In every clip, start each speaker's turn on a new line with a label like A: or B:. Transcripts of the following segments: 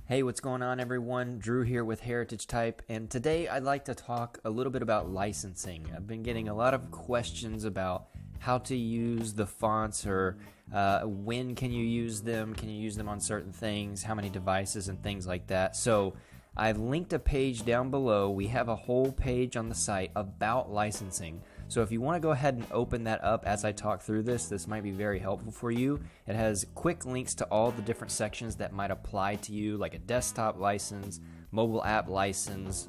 A: Hey, what's going on everyone? Drew here with Heritage Type, and today I'd like to talk a little bit about licensing. I've been getting a lot of questions about how to use the fonts, or when can you use them on certain things, how many devices and things like that. So I've linked a page down below. We have a whole page on the site about licensing. So if you want to go ahead and open that up as I talk through this might be very helpful for you. It has quick links to all the different sections that might apply to you, like a desktop license, mobile app license,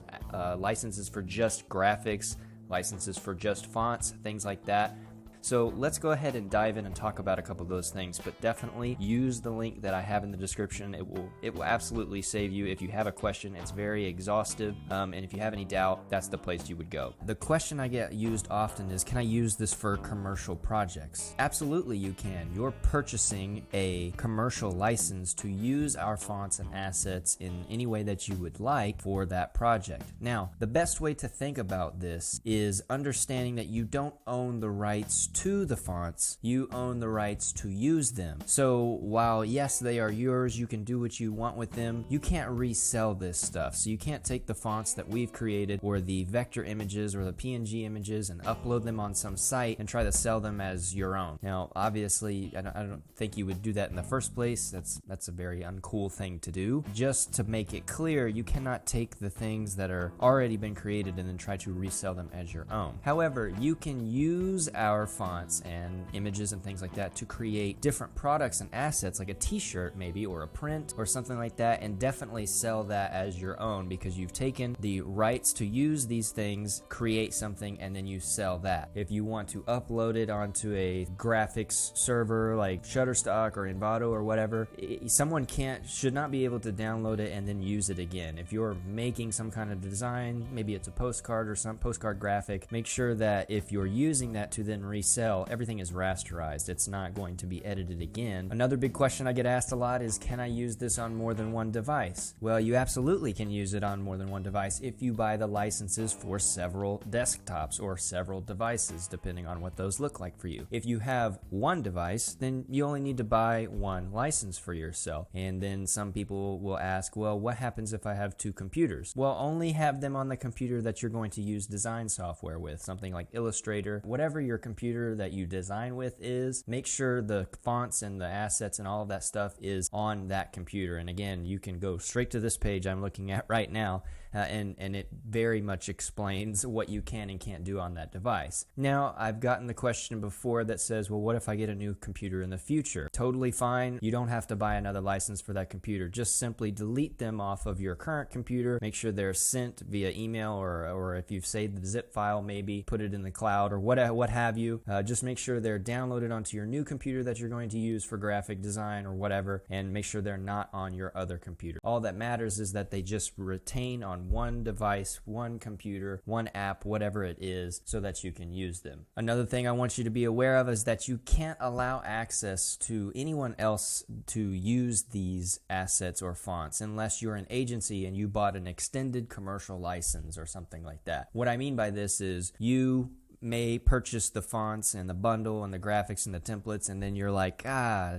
A: licenses for just graphics, licenses for just fonts, things like that. So let's go ahead and dive in and talk about a couple of those things, but definitely use the link that I have in the description. It will absolutely save you. If you have a question, it's very exhaustive, and if you have any doubt, that's the place you would go. The question I get used often is, can I use this for commercial projects? Absolutely you can. You're purchasing a commercial license to use our fonts and assets in any way that you would like for that project. Now, the best way to think about this is understanding that you don't own the rights to the fonts, you own the rights to use them. So while yes, they are yours, you can do what you want with them, you can't resell this stuff. So you can't take the fonts that we've created, or the vector images or the PNG images, and upload them on some site and try to sell them as your own. Now obviously I don't think you would do that in the first place. That's a very uncool thing to do. Just to make it clear, you cannot take the things that are already been created and then try to resell them as your own. However, you can use our fonts and images and things like that to create different products and assets, like a t-shirt maybe, or a print or something like that, and definitely sell that as your own, because you've taken the rights to use these things, create something, and then you sell that. If you want to upload it onto a graphics server like Shutterstock or Envato or whatever, someone should not be able to download it and then use it again. If you're making some kind of design, maybe it's a postcard or some postcard graphic, make sure that if you're using that to then resell, everything is rasterized. It's not going to be edited again. Another big question I get asked a lot is, can I use this on more than one device? Well, you absolutely can use it on more than one device if you buy the licenses for several desktops or several devices, depending on what those look like for you. If you have one device, then you only need to buy one license for yourself. And then some people will ask, well, what happens if I have two computers? Well, only have them on the computer that you're going to use design software with, something like Illustrator. Whatever your computer that you design with is, make sure the fonts and the assets and all of that stuff is on that computer. And again, you can go straight to this page I'm looking at right now, and it very much explains what you can and can't do on that device. Now, I've gotten the question before that says, well, what if I get a new computer in the future? Totally fine. You don't have to buy another license for that computer. Just simply delete them off of your current computer. Make sure they're sent via email, or if you've saved the zip file, maybe put it in the cloud or what have you. Just make sure they're downloaded onto your new computer that you're going to use for graphic design or whatever, and make sure they're not on your other computer. All that matters is that they just retain on one device, one computer, one app, whatever it is, so that you can use them. Another thing I want you to be aware of is that you can't allow access to anyone else to use these assets or fonts unless you're an agency and you bought an extended commercial license or something like that. What I mean by this is, you may purchase the fonts and the bundle and the graphics and the templates, and then you're like,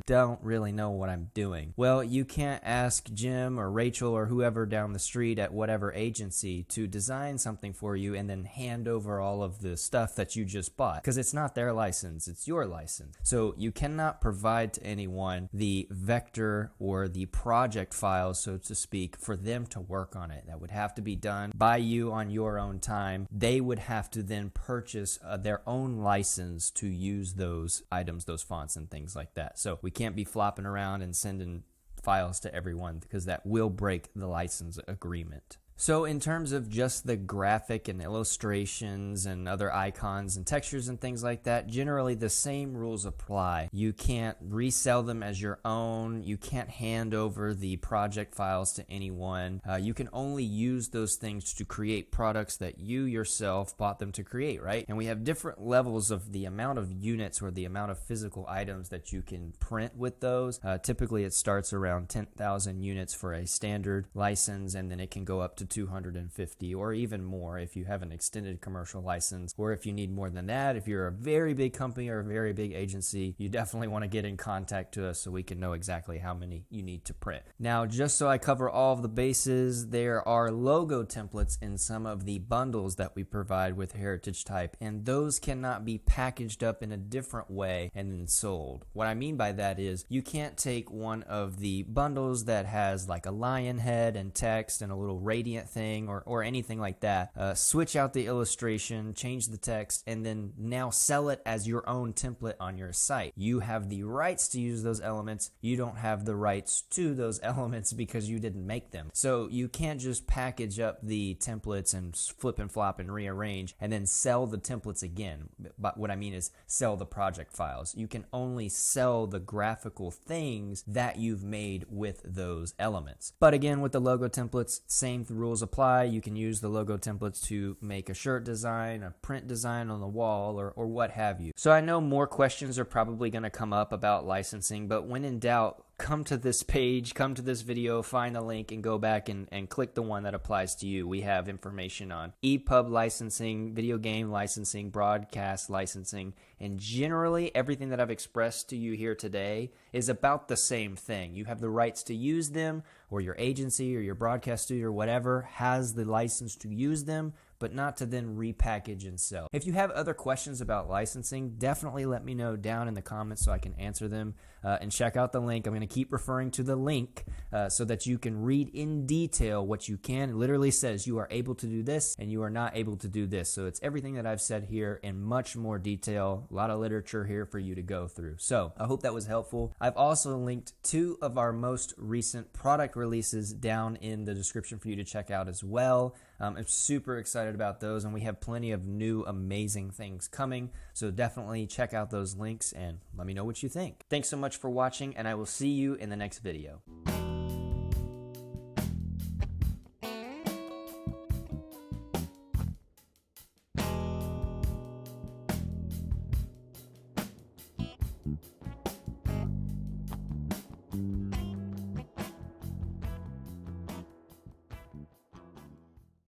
A: don't really know what I'm doing. Well, you can't ask Jim or Rachel or whoever down the street at whatever agency to design something for you and then hand over all of the stuff that you just bought, because it's not their license, it's your license. So you cannot provide to anyone the vector or the project files, so to speak, for them to work on it. That would have to be done by you on your own time. They would have to then purchase their own license to use those items, those fonts and things like that. So we can't be flopping around and sending files to everyone, because that will break the license agreement. So in terms of just the graphic and illustrations and other icons and textures and things like that, generally the same rules apply. You can't resell them as your own. You can't hand over the project files to anyone. You can only use those things to create products that you yourself bought them to create, right? And we have different levels of the amount of units or the amount of physical items that you can print with those. Typically it starts around 10,000 units for a standard license, and then it can go up to $250 or even more if you have an extended commercial license, or if you need more than that. If you're a very big company or a very big agency, you definitely want to get in contact to us so we can know exactly how many you need to print. Now, just so I cover all of the bases, there are logo templates in some of the bundles that we provide with Hermitage Type, and those cannot be packaged up in a different way and then sold. What I mean by that is you can't take one of the bundles that has like a lion head and text and a little radiant thing or anything like that, switch out the illustration, change the text, and then now sell it as your own template on your site. You have the rights to use those elements. You don't have the rights to those elements because you didn't make them. So you can't just package up the templates and flip and flop and rearrange and then sell the templates again. But what I mean is sell the project files. You can only sell the graphical things that you've made with those elements. But again, with the logo templates, same rules apply. You can use the logo templates to make a shirt design, a print design on the wall, or what have you. So I know more questions are probably going to come up about licensing, but when in doubt, come to this page, come to this video, find the link, and go back and click the one that applies to you. We have information on EPUB licensing, video game licensing, broadcast licensing, and generally everything that I've expressed to you here today is about the same thing. You have the rights to use them, or your agency or your broadcast studio or whatever has the license to use them, but not to then repackage and sell. If you have other questions about licensing, definitely let me know down in the comments so I can answer them. And check out the link. I'm going to keep referring to the link so that you can read in detail what you can. It literally says you are able to do this and you are not able to do this. So it's everything that I've said here in much more detail. A lot of literature here for you to go through. So I hope that was helpful. I've also linked 2 of our most recent product releases down in the description for you to check out as well. I'm super excited about those, and we have plenty of new amazing things coming. So definitely check out those links and let me know what you think. Thanks so much for watching, and I will see you in the next video.